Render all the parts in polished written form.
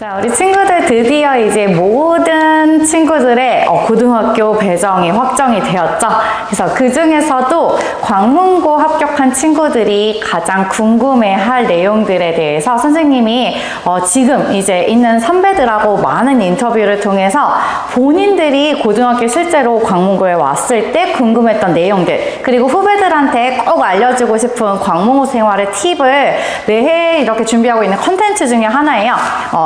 자, 우리 친구들 드디어 이제 모든 친구들의 고등학교 배정이 확정이 되었죠. 그래서 그 중에서도 광문고 합격한 친구들이 가장 궁금해할 내용들에 대해서 선생님이 지금 이제 있는 선배들하고 많은 인터뷰를 통해서 본인들이 고등학교 실제로 광문고에 왔을 때 궁금했던 내용들, 그리고 후배들한테 꼭 알려주고 싶은 광문고 생활의 팁을 매해 이렇게 준비하고 있는 컨텐츠 중에 하나예요.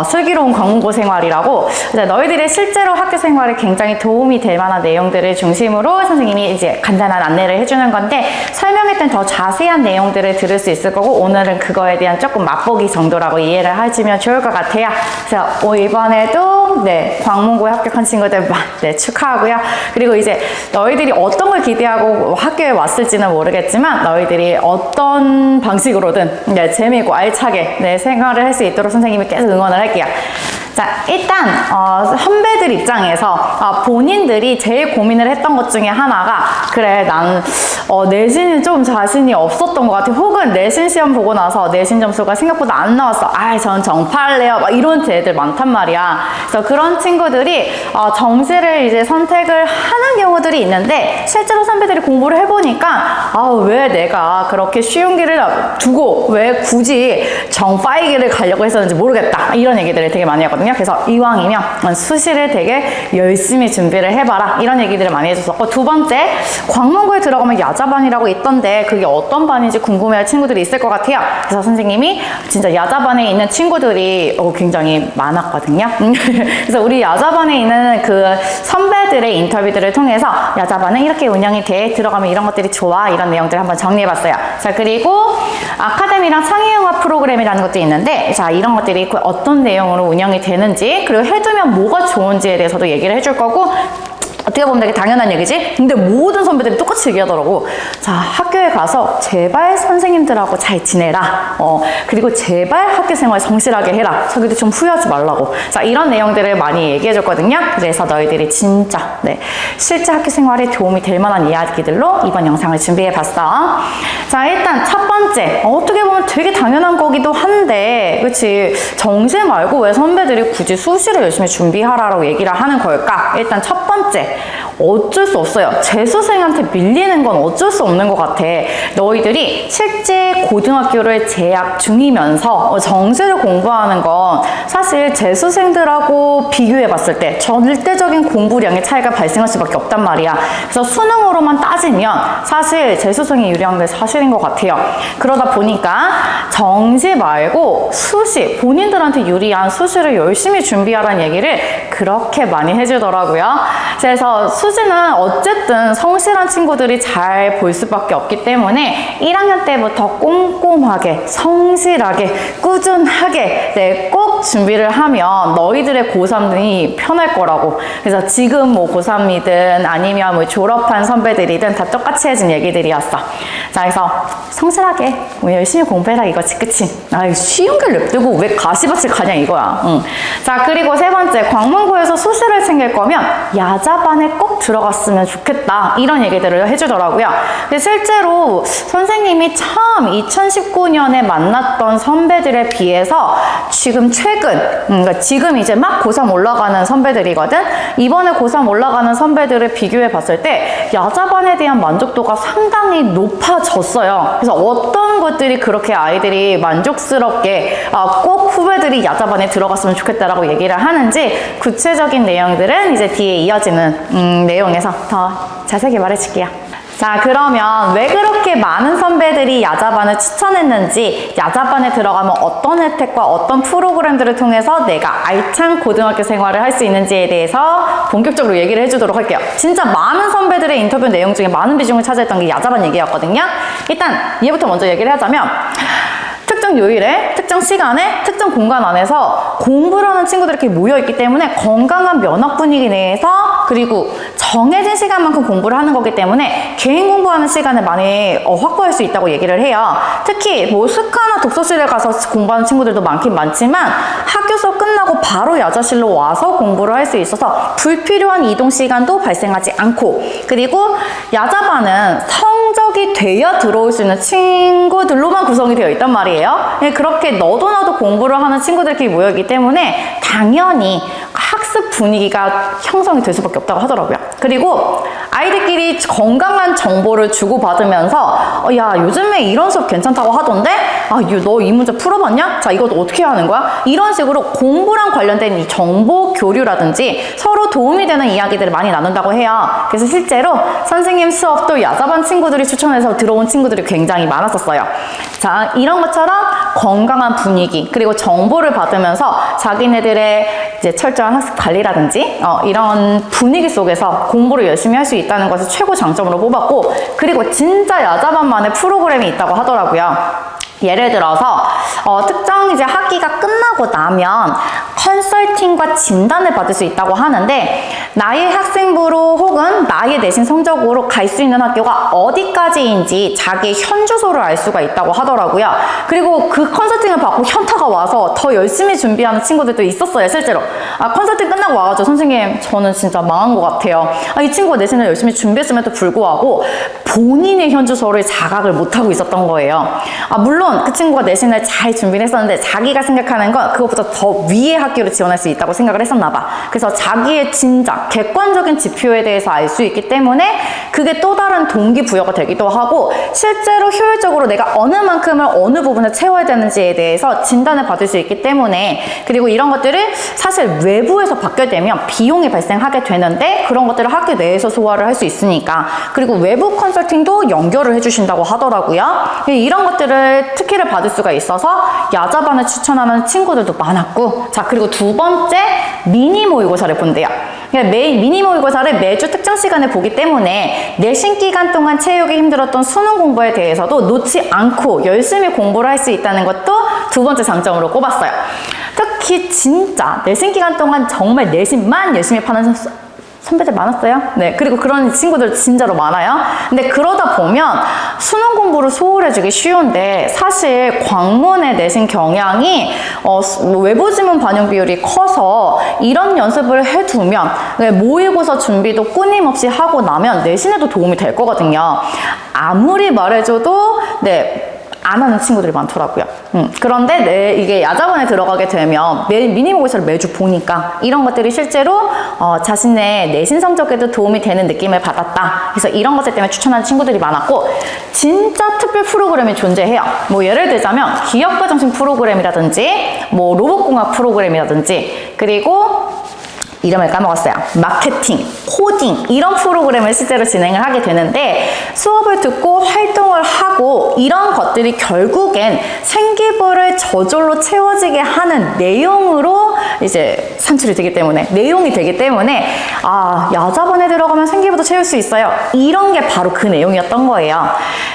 슬기로운 광문고 생활이라고. 너희들의 실제로 학교 생활에 굉장히 도움이 될 만한 내용들을 중심으로 선생님이 이제 간단한 안내를 해주는 건데, 설명회 때는 더 자세한 내용들을 들을 수 있을 거고, 오늘은 그거에 대한 조금 맛보기 정도라고 이해를 하시면 좋을 것 같아요. 그래서 이번에도 광문고에 합격한 친구들 축하하고요. 그리고 이제 너희들이 어떤 걸 기대하고 학교에 왔을지는 모르겠지만, 너희들이 어떤 방식으로든 재미있고 알차게 생활을 할 수 있도록 선생님이 계속 응원을 할게요. 자, 일단 선배들 입장에서 본인들이 제일 고민을 했던 것 중에 하나가, 그래 나는 내신이 좀 자신이 없었던 것 같아, 혹은 내신 시험 보고 나서 내신 점수가 생각보다 안 나왔어, 전 정파할래요, 막 이런 애들 많단 말이야. 그래서 그런 친구들이 정시를 이제 선택을 하는 경우들이 있는데, 실제로 선배들이 공부를 해보니까 왜 내가 그렇게 쉬운 길을 두고 왜 굳이 정파의 길을 가려고 했었는지 모르겠다, 이런 얘기들을 되게 많이 하거든요. 그래서 이왕이면 수시를 되게 열심히 준비를 해봐라, 이런 얘기들을 많이 해줬었고, 두 번째, 광문고에 들어가면 야자반이라고 있던데 그게 어떤 반인지 궁금해할 친구들이 있을 것 같아요. 그래서 선생님이 진짜 야자반에 있는 친구들이 굉장히 많았거든요. 그래서 우리 야자반에 있는 그 선배들의 인터뷰들을 통해서 야자반은 이렇게 운영이 돼, 들어가면 이런 것들이 좋아, 이런 내용들을 한번 정리해봤어요. 자, 그리고 아카데미랑 창의융합 프로그램이라는 것도 있는데, 자, 이런 것들이 어떤 내용으로 운영이 되는지, 그리고 해두면 뭐가 좋은지에 대해서도 얘기를 해줄 거고, 어떻게 보면 되게 당연한 얘기지? 근데 모든 선배들이 똑같이 얘기하더라고. 자, 학교에 가서 제발 선생님들하고 잘 지내라. 그리고 제발 학교 생활 성실하게 해라. 자기도 좀 후회하지 말라고. 자, 이런 내용들을 많이 얘기해줬거든요. 그래서 너희들이 진짜 실제 학교 생활에 도움이 될 만한 이야기들로 이번 영상을 준비해봤어. 자, 일단 첫 번째, 어떻게 보면 되게 당연한 거기도 한데, 그치? 정시 말고 왜 선배들이 굳이 수시를 열심히 준비하라고 얘기를 하는 걸까? 일단 첫 번째, 어쩔 수 없어요. 재수생한테 밀리는 건 어쩔 수 없는 것 같아. 너희들이 실제 고등학교를 재학 중이면서 정시를 공부하는 건 사실 재수생들하고 비교해 봤을 때 절대적인 공부량의 차이가 발생할 수밖에 없단 말이야. 그래서 수능으로만 따지면 사실 재수생이 유리한 게 사실인 것 같아요. 그러다 보니까 정시 말고 수시, 본인들한테 유리한 수시를 열심히 준비하라는 얘기를 그렇게 많이 해주더라고요. 그래서 수시는 어쨌든 성실한 친구들이 잘 볼 수밖에 없기 때문에 1학년 때부터 꼼꼼하게, 성실하게, 꾸준하게 꼭 준비를 하면 너희들의 고3이 편할 거라고. 그래서 지금 고3이든 아니면 졸업한 선배들이든 다 똑같이 해준 얘기들이었어. 자, 그래서 성실하게 열심히 공부해라 이거지, 그치? 쉬운 걸 냅두고 왜 가시밭을 가냐 이거야. 자, 그리고 세 번째, 광문고에서 수시를 챙길 거면 야자반에 꼭 들어갔으면 좋겠다, 이런 얘기들을 해주더라고요. 근데 실제로 선생님이 처음 2019년에 만났던 선배들에 비해서 지금 최근, 그러니까 지금 이제 막 고3 올라가는 선배들이거든? 이번에 고3 올라가는 선배들을 비교해 봤을 때 야자반에 대한 만족도가 상당히 높아졌어요. 그래서 어떤 것들이 그렇게 아이들이 만족스럽게 꼭 후배들이 야자반에 들어갔으면 좋겠다라고 얘기를 하는지, 구체적인 내용들은 이제 뒤에 이어지는 내용에서 더 자세하게 말해줄게요. 자, 그러면 왜 그렇게 많은 선배들이 야자반을 추천했는지, 야자반에 들어가면 어떤 혜택과 어떤 프로그램들을 통해서 내가 알찬 고등학교 생활을 할 수 있는지에 대해서 본격적으로 얘기를 해주도록 할게요. 진짜 많은 선배들의 인터뷰 내용 중에 많은 비중을 차지했던 게 야자반 얘기였거든요. 일단 얘부터 먼저 얘기를 하자면, 특정 요일에, 특정 시간에, 특정 공간 안에서 공부를 하는 친구들이 이렇게 모여있기 때문에 건강한 면학 분위기 내에서, 그리고 정해진 시간만큼 공부를 하는 거기 때문에 개인 공부하는 시간을 많이 확보할 수 있다고 얘기를 해요. 특히 스카나 독서실에 가서 공부하는 친구들도 많긴 많지만, 학교 수업 끝나고 바로 야자실로 와서 공부를 할 수 있어서 불필요한 이동 시간도 발생하지 않고, 그리고 야자반은 성적이 돼야 들어올 수 있는 친구들로만 구성이 되어 있단 말이에요. 예, 그렇게 너도 나도 공부를 하는 친구들끼리 모여있기 때문에 당연히 학습 분위기가 형성이 될 수밖에 없다고 하더라고요. 그리고 아이들끼리 건강한 정보를 주고받으면서 야, 요즘에 이런 수업 괜찮다고 하던데? 아, 너 이 문제 풀어봤냐? 자, 이거 어떻게 하는 거야? 이런 식으로 공부랑 관련된 이 정보 교류라든지 서로 도움이 되는 이야기들을 많이 나눈다고 해요. 그래서 실제로 선생님 수업도 야자반 친구들이 추천해서 들어온 친구들이 굉장히 많았었어요. 자, 이런 것처럼 건강한 분위기, 그리고 정보를 받으면서 자기네들의 이제 철저한 학습 관리라든지 이런 분위기 속에서 공부를 열심히 할 수 있다는 것을 최고 장점으로 뽑았고, 그리고 진짜 야자반만의 프로그램이 있다고 하더라고요. 예를 들어서 특정 이제 학기가 끝나고 나면 컨설팅과 진단을 받을 수 있다고 하는데, 나의 학생부로 혹은 나의 내신 성적으로 갈 수 있는 학교가 어디까지인지 자기의 현 주소를 알 수가 있다고 하더라고요. 그리고 그 컨설팅을 받고 현타가 와서 더 열심히 준비하는 친구들도 있었어요, 실제로. 아, 컨설팅 끝나고 와가지고 선생님, 저는 진짜 망한 것 같아요. 아, 이 친구가 내신을 열심히 준비했음에도 불구하고 본인의 현 주소를 자각을 못하고 있었던 거예요. 아, 물론 그 친구가 내신을 잘 준비를 했었는데 자기가 생각하는 건 그것보다 더 위의 학교를 지원할 수 있다고 생각을 했었나 봐. 그래서 자기의 진짜 객관적인 지표에 대해서 알 수 있기 때문에 그게 또 다른 동기부여가 되기도 하고, 실제로 효율적으로 내가 어느 만큼을 어느 부분에 채워야 되는지에 대해서 진단을 받을 수 있기 때문에, 그리고 이런 것들을 사실 외부에서 받게 되면 비용이 발생하게 되는데 그런 것들을 학교 내에서 소화를 할 수 있으니까, 그리고 외부 컨설팅도 연결을 해주신다고 하더라고요. 이런 것들을 특혜를 받을 수가 있어서 야자반을 추천하는 친구들도 많았고, 자, 그리고 두 번째, 미니 모의고사를 본대요. 미니 모의고사를 매주 특정 시간에 보기 때문에 내신 기간 동안 채우기 힘들었던 수능 공부에 대해서도 놓지 않고 열심히 공부를 할 수 있다는 것도 두 번째 장점으로 꼽았어요. 특히 진짜 내신 기간 동안 정말 내신만 열심히 파는 선배들 많았어요. 네, 그리고 그런 친구들 진짜로 많아요. 근데 그러다 보면 수능 공부를 소홀해지기 쉬운데, 사실 광문의 내신 경향이 외부 지문 반영 비율이 커서 이런 연습을 해두면 모의고사 준비도 끊임없이 하고 나면 내신에도 도움이 될 거거든요. 아무리 말해줘도 안 하는 친구들이 많더라고요. 그런데 이게 야자반에 들어가게 되면 미니 모의고사를 매주 보니까 이런 것들이 실제로 자신의 내신 성적에도 도움이 되는 느낌을 받았다. 그래서 이런 것들 때문에 추천하는 친구들이 많았고, 진짜 특별 프로그램이 존재해요. 뭐 예를 들자면 기업가 정신 프로그램이라든지 뭐 로봇공학 프로그램이라든지, 그리고 이름을 까먹었어요. 마케팅, 코딩, 이런 프로그램을 실제로 진행을 하게 되는데, 수업을 듣고 활동을 하고 이런 것들이 결국엔 생기부를 저절로 채워지게 하는 내용으로 이제 산출이 되기 때문에, 내용이 되기 때문에, 아, 야자반에 들어가면 생기부도 채울 수 있어요. 이런 게 바로 그 내용이었던 거예요.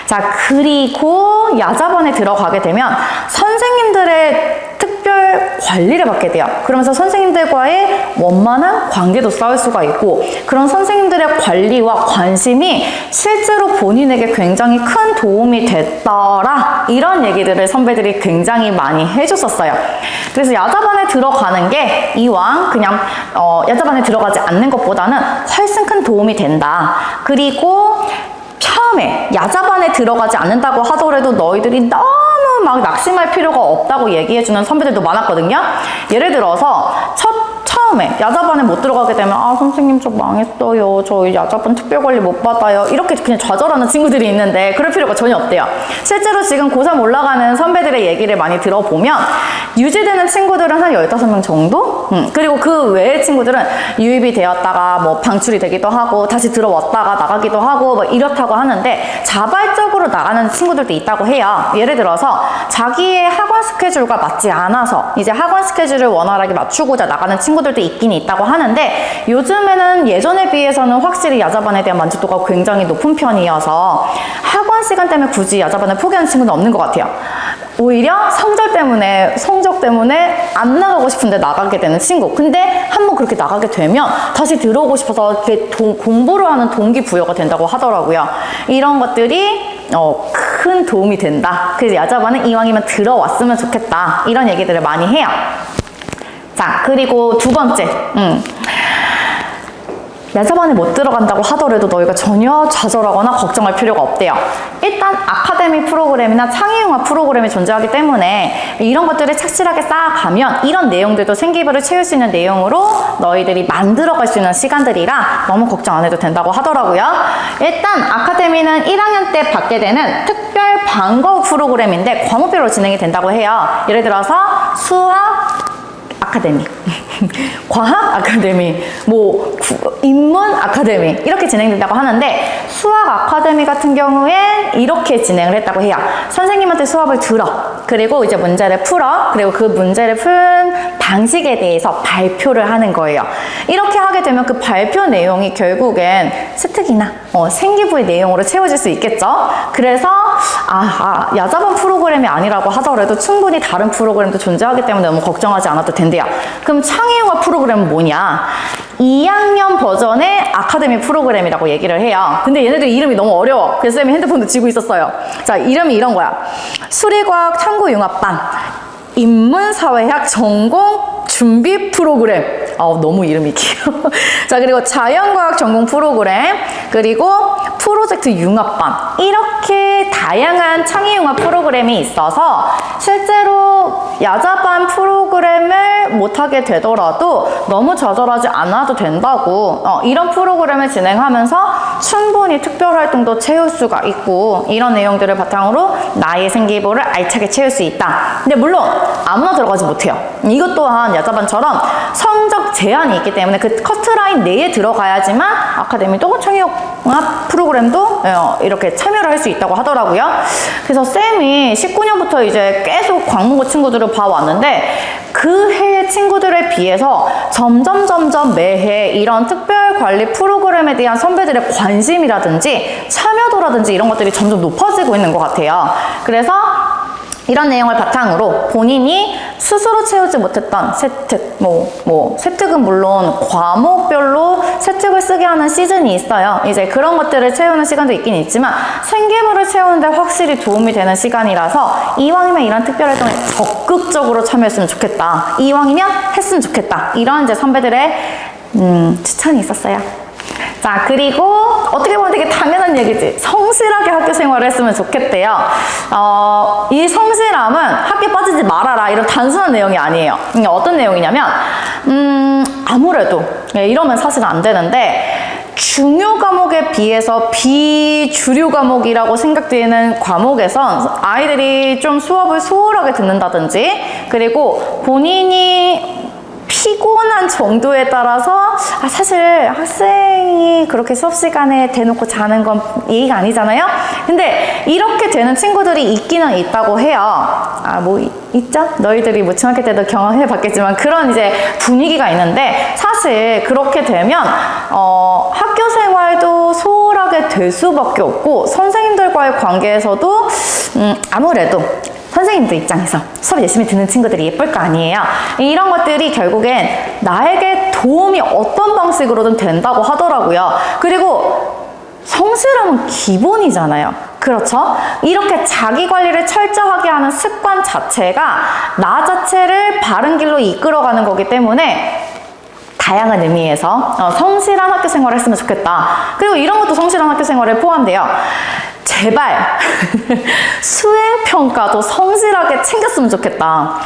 자, 그리고 야자반에 들어가게 되면 선생님들의 특별 관리를 받게 돼요. 그러면서 선생님들과의 원만한 관계도 쌓을 수가 있고, 그런 선생님들의 관리와 관심이 실제로 본인에게 굉장히 큰 도움이 됐더라, 이런 얘기들을 선배들이 굉장히 많이 해줬었어요. 그래서 야자반에 들어가는 게 이왕 그냥 야자반에 들어가지 않는 것보다는 훨씬 큰 도움이 된다. 그리고 처음에 야자반에 들어가지 않는다고 하더라도 너희들이 너무 막 낙심할 필요가 없다고 얘기해주는 선배들도 많았거든요. 예를 들어서 처음에 야자반에 못 들어가게 되면, 아, 선생님 저 망했어요, 저 야자반 특별관리 못 받아요, 이렇게 그냥 좌절하는 친구들이 있는데 그럴 필요가 전혀 없대요. 실제로 지금 고3 올라가는 선배들의 얘기를 많이 들어보면 유지되는 친구들은 한 15명 정도? 그리고 그 외의 친구들은 유입이 되었다가 뭐 방출이 되기도 하고 다시 들어왔다가 나가기도 하고 뭐 이렇다고 하는데, 자발적으로 나가는 친구들도 있다고 해요. 예를 들어서 자기의 학원 스케줄과 맞지 않아서 이제 학원 스케줄을 원활하게 맞추고자 나가는 친구들도 있긴 있다고 하는데, 요즘에는 예전에 비해서는 확실히 야자반에 대한 만족도가 굉장히 높은 편이어서 학원 시간 때문에 굳이 야자반을 포기하는 친구는 없는 것 같아요. 오히려 성적 때문에 안 나가고 싶은데 나가게 되는 친구. 근데 한번 그렇게 나가게 되면 다시 들어오고 싶어서 이렇게 공부를 하는 동기부여가 된다고 하더라고요. 이런 것들이 큰 도움이 된다. 그래서 야자반은 이왕이면 들어왔으면 좋겠다, 이런 얘기들을 많이 해요. 자, 그리고 두 번째, 야자반에 못 들어간다고 하더라도 너희가 전혀 좌절하거나 걱정할 필요가 없대요. 일단 아카데미 프로그램이나 창의융합 프로그램이 존재하기 때문에 이런 것들을 착실하게 쌓아가면 이런 내용들도 생기부를 채울 수 있는 내용으로 너희들이 만들어갈 수 있는 시간들이라 너무 걱정 안 해도 된다고 하더라고요. 일단 아카데미는 1학년 때 받게 되는 특별 방과후 프로그램인데 과목별로 진행이 된다고 해요. 예를 들어서 수학 아카데미, 과학 아카데미, 인문 아카데미 이렇게 진행된다고 하는데 수학 아카데미 같은 경우엔 이렇게 진행을 했다고 해요. 선생님한테 수업을 들어, 그리고 이제 문제를 풀어, 그리고 그 문제를 푼 방식에 대해서 발표를 하는 거예요. 이렇게 하게 되면 그 발표 내용이 결국엔 스특이나 생기부의 내용으로 채워질 수 있겠죠. 그래서 야자반 프로그램이 아니라고 하더라도 충분히 다른 프로그램도 존재하기 때문에 너무 걱정하지 않아도 된대요. 그럼 창의융합 프로그램은 뭐냐? 2학년 버전의 아카데미 프로그램이라고 얘기를 해요. 근데 얘네들 이름이 너무 어려워. 그래서 쌤이 핸드폰도 쥐고 있었어요. 자, 이름이 이런 거야. 수리과학 탐구융합반, 인문사회학 전공 준비 프로그램. 너무 이름이 귀여워. 자, 그리고 자연과학 전공 프로그램, 그리고 프로젝트 융합반. 이렇게 다양한 창의융합 프로그램이 있어서 실제로 야자반 프로그램을 못하게 되더라도 너무 좌절하지 않아도 된다고, 이런 프로그램을 진행하면서 충분히 특별활동도 채울 수가 있고 이런 내용들을 바탕으로 나의 생기부를 알차게 채울 수 있다. 근데 물론 아무나 들어가지 못해요. 이것 또한 야자반처럼 성적 제한이 있기 때문에 그 커트라인 내에 들어가야지만 아카데미도 창의융합 프로그램도 이렇게 참여를 할 수 있다고 하더라고요. 그래서 쌤이 19년부터 이제 계속 광문고 친구들을 봐왔는데 그 해의 친구들에 비해서 점점 매해 이런 특별관리 프로그램에 대한 선배들의 관심이라든지 참여도라든지 이런 것들이 점점 높아지고 있는 것 같아요. 그래서 이런 내용을 바탕으로 본인이 스스로 채우지 못했던 세특, 세특은 물론 과목별로 세특을 쓰게 하는 시즌이 있어요. 이제 그런 것들을 채우는 시간도 있긴 있지만 생기부를 채우는데 확실히 도움이 되는 시간이라서 이왕이면 이런 특별활동에 적극적으로 참여했으면 좋겠다. 이왕이면 했으면 좋겠다. 이런 이제 선배들의 추천이 있었어요. 자, 그리고 어떻게 보면 되게 당연한 얘기지. 성실하게 학교 생활을 했으면 좋겠대요. 이 성실함은 학교 빠지지 말아라 이런 단순한 내용이 아니에요. 어떤 내용이냐면 아무래도 이러면 사실 안 되는데 중요 과목에 비해서 비주류 과목이라고 생각되는 과목에선 아이들이 좀 수업을 소홀하게 듣는다든지, 그리고 본인이 피곤한 정도에 따라서 사실 학생이 그렇게 수업 시간에 대놓고 자는 건 예의가 아니잖아요. 근데 이렇게 되는 친구들이 있기는 있다고 해요. 있죠? 너희들이 중학교 때도 경험해 봤겠지만 그런 이제 분위기가 있는데, 사실 그렇게 되면 학교 생활도 소홀하게 될 수밖에 없고 선생님들과의 관계에서도 아무래도 선생님들 입장에서 수업 열심히 듣는 친구들이 예쁠 거 아니에요. 이런 것들이 결국엔 나에게 도움이 어떤 방식으로든 된다고 하더라고요. 그리고 성실함은 기본이잖아요. 그렇죠? 이렇게 자기 관리를 철저하게 하는 습관 자체가 나 자체를 바른 길로 이끌어가는 거기 때문에 다양한 의미에서 성실한 학교 생활을 했으면 좋겠다. 그리고 이런 것도 성실한 학교 생활에 포함돼요. 제발 수행평가도 성실하게 챙겼으면 좋겠다.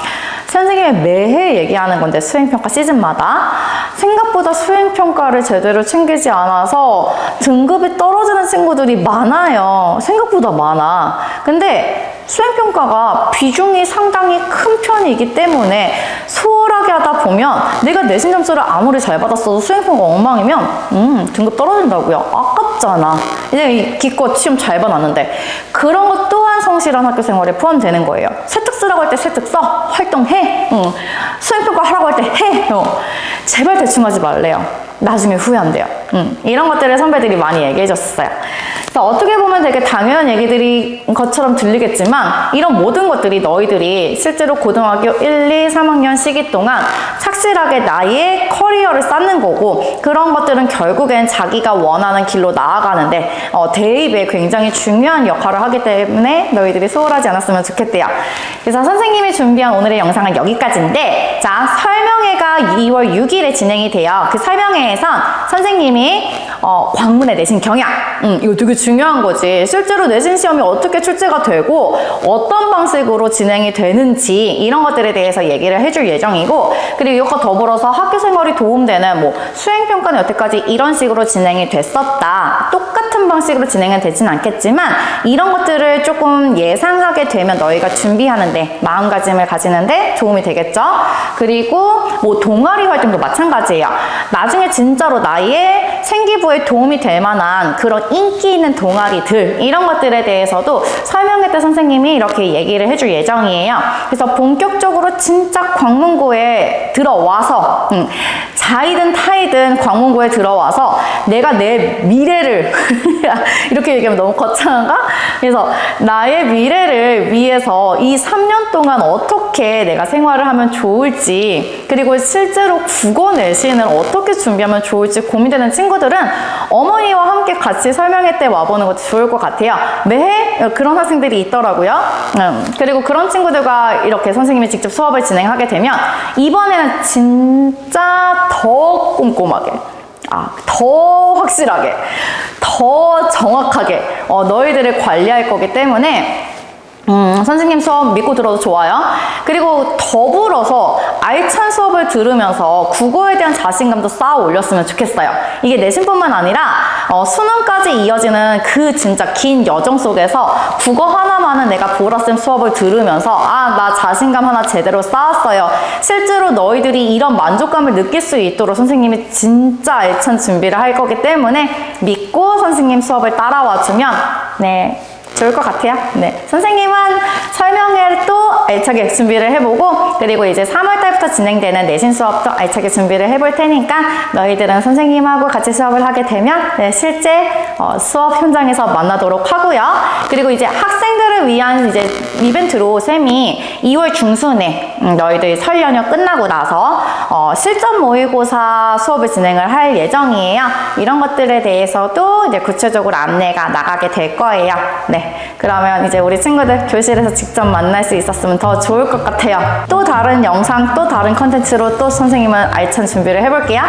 선생님이 매해 얘기하는 건데 수행평가 시즌마다 생각보다 수행평가를 제대로 챙기지 않아서 등급이 떨어지는 친구들이 많아요. 생각보다 많아. 근데 수행평가가 비중이 상당히 큰 편이기 때문에 소홀하게 하다 보면 내가 내신 점수를 아무리 잘 받았어도 수행평가 엉망이면 등급 떨어진다고요. 아깝잖아. 이제 기껏 시험 잘 봐놨는데. 그런 것 또한 성실한 학교 생활에 포함되는 거예요. 세특 쓰라고 할 때 세특 써. 활동해. 수행평가 하라고 할 때 해. 제발 대충 하지 말래요. 나중에 후회한대요. 이런 것들을 선배들이 많이 얘기해줬어요. 그래서 어떻게 보면 되게 당연한 얘기들인 것처럼 들리겠지만 이런 모든 것들이 너희들이 실제로 고등학교 1, 2, 3학년 시기 동안 착실하게 나의 커리어를 쌓는 거고, 그런 것들은 결국엔 자기가 원하는 길로 나아가는데 대입에 굉장히 중요한 역할을 하기 때문에 너희들이 소홀하지 않았으면 좋겠대요. 그래서 선생님이 준비한 오늘의 영상은 여기까지인데, 자, 설명회가 2월 6일에 진행이 돼요. 그 설명회에선 선생님이 광문의 내신 경향, 이거 되게 중요한 거지. 실제로 내신 시험이 어떻게 출제가 되고 어떤 방식으로 진행이 되는지 이런 것들에 대해서 얘기를 해줄 예정이고, 그리고 이것과 더불어서 학교 생활이 도움되는 뭐 수행평가는 여태까지 이런 식으로 진행이 됐었다. 똑같은 방식으로 진행은 되진 않겠지만 이런 것들을 조금 예상하게 되면 너희가 준비하는데, 마음가짐을 가지는데 도움이 되겠죠. 그리고 뭐 동아리 활동도 마찬가지예요. 나중에 진짜로 나의 생기부에 도움이 될 만한 그런 인기 있는 동아리들, 이런 것들에 대해서도 설명회 때 선생님이 이렇게 얘기를 해줄 예정이에요. 그래서 본격적으로 진짜 광문고에 들어와서 자이든 타이든 광문고에 들어와서 내가 내 미래를 이렇게 얘기하면 너무 거창한가? 그래서 나의 미래를 위해서 이 3년 동안 어떻게 내가 생활을 하면 좋을지, 그리고 실제로 국어 내신을 어떻게 준비하면 좋을지 고민되는 친구들은 어머니와 함께 같이 설명회 때 와보는 것도 좋을 것 같아요. 매해 그런 학생들이 있더라고요. 그리고 그런 친구들과 이렇게 선생님이 직접 수업을 진행하게 되면 이번에는 진짜 더 꼼꼼하게, 더 확실하게, 더 정확하게 너희들을 관리할 거기 때문에 선생님 수업 믿고 들어도 좋아요. 그리고 더불어서 알찬 수업을 들으면서 국어에 대한 자신감도 쌓아 올렸으면 좋겠어요. 이게 내신뿐만 아니라 수능까지 이어지는 그 진짜 긴 여정 속에서 국어 하나만은 내가 보라쌤 수업을 들으면서 나 자신감 하나 제대로 쌓았어요. 실제로 너희들이 이런 만족감을 느낄 수 있도록 선생님이 진짜 알찬 준비를 할 거기 때문에 믿고 선생님 수업을 따라와주면 좋을 것 같아요. 선생님은 설명회를 또 알차게 준비를 해보고, 그리고 이제 3월달부터 진행되는 내신 수업도 알차게 준비를 해볼 테니까 너희들은 선생님하고 같이 수업을 하게 되면 실제 수업 현장에서 만나도록 하고요. 그리고 이제 학생들을 위한 이제 이벤트로 쌤이 2월 중순에 너희들 설 연휴 끝나고 나서 실전 모의고사 수업을 진행을 할 예정이에요. 이런 것들에 대해서도 이제 구체적으로 안내가 나가게 될 거예요. 그러면 이제 우리 친구들 교실에서 직접 만날 수 있었으면 더 좋을 것 같아요. 또 다른 영상, 또 다른 컨텐츠로 또 선생님은 알찬 준비를 해볼게요.